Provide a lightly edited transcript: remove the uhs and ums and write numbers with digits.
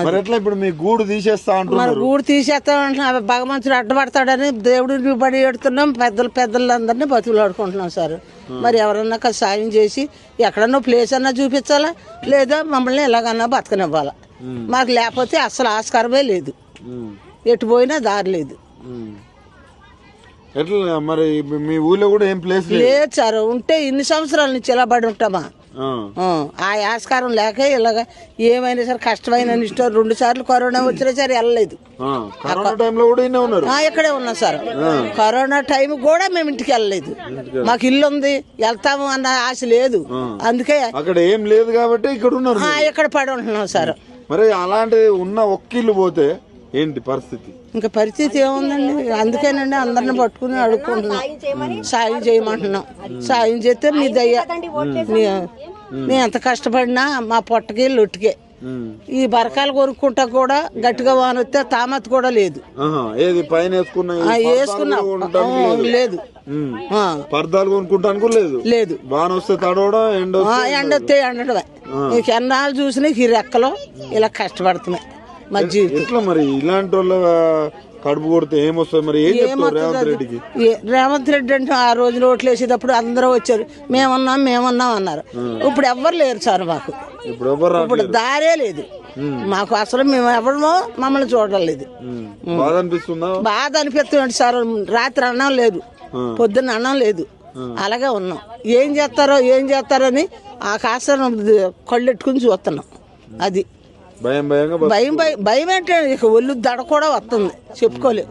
మరి ఎట్లా ఇప్పుడు మీ గూడు తీసేస్తా మరి అంటున్నారు? గూడు తీసేస్తామంటున్నా భగవంతుడు అడ్డపడతాడని దేవుడిని పడి ఎడుతున్నాం. పెద్దలందరినీ బతుకులాడుకుంటున్నాం సార్. మరి ఎవరన్నా సాయం చేసి ఎక్కడన్నా ప్లేస్ అన్నా చూపించాలా, లేదా మమ్మల్ని ఎలాగన్నా బతకనివ్వాలా. మాకు లేకపోతే అసలు ఆస్కారమే లేదు, ఎటు పోయినా దారి లేదు. ఎట్లా మరి మీ ఊళ్ళో కూడా ఏం ప్లేస్ లేదు సార్. ఉంటే ఇన్ని సంవత్సరాల నుంచి ఇలా పడి ఉంటామా? ఆ ఆస్కారం లేక ఇలాగ ఏమైనా సరే కష్టమైన ఇష్టం. 2 సార్లు కరోనా వచ్చినా సరే వెళ్ళలేదు. ఇక్కడే ఉన్నాం సార్. కరోనా టైం కూడా మేము ఇంటికి వెళ్ళలేదు. మాకు ఇల్లు ఉంది, వెళ్తాము అన్న ఆశ లేదు. అందుకే అక్కడ ఏం లేదు కాబట్టి ఇక్కడ పడి ఉంటున్నాం సార్. మరి అలాంటి ఉన్న ఒక్కిల్లు పోతే ఏంటి పరిస్థితి? ఇంకా పరిస్థితి ఏముందండి? అందుకేనండి అందరిని పట్టుకుని అడుక్కుంటున్నాం, సాయం చేయమంటున్నాం. సాయం చేస్తే మీ దయ్య. మేము ఎంత కష్టపడినా మా పొట్టకి లొట్టుకే. ఈ బరకాలు కొనుక్కుంటా కూడా గట్టిగా వాన వస్తే తామత్ కూడా లేదు. వేసుకున్నా లేదు, పర్దాలు కొనుక్కుంటాను లేదు. లేదు, వాన వస్తే తడవడం, ఎండొస్తే ఎండడమే. నీకు ఎన్నాళ్ళు చూసినా ఈ రెక్కలు ఇలా కష్టపడుతున్నాయి. ఎట్లా మరి ఇలాంటి వాళ్ళ కడుపు కొడితే ఏమొస్తుంది? మరి ఏం చెప్తారు రేవంత్ రెడ్డికి? రేవంత్ రెడ్డి అంటే ఆ రోజు ఓట్లు వేసేటప్పుడు అందరూ వచ్చారు, మేమున్నాం అన్నారు. ఇప్పుడు ఎవ్వరు లేరు సార్ మాకు. ఇప్పుడు దారే లేదు మాకు. అసలు మేము ఎవరమో మమ్మల్ని చూడలేదు. బాధ అనిపిస్తుంది సార్. రాత్రి అన్నం లేదు, పొద్దున్న అన్నం లేదు, అలాగే ఉన్నాం. ఏం చేస్తారని ఆ కాస్త కళ్ళెట్టుకుని చూస్తున్నాం. అది భయం ఏంటంటే ఇక ఒళ్ళు దడ కూడా వస్తుంది, చెప్పుకోలేవు.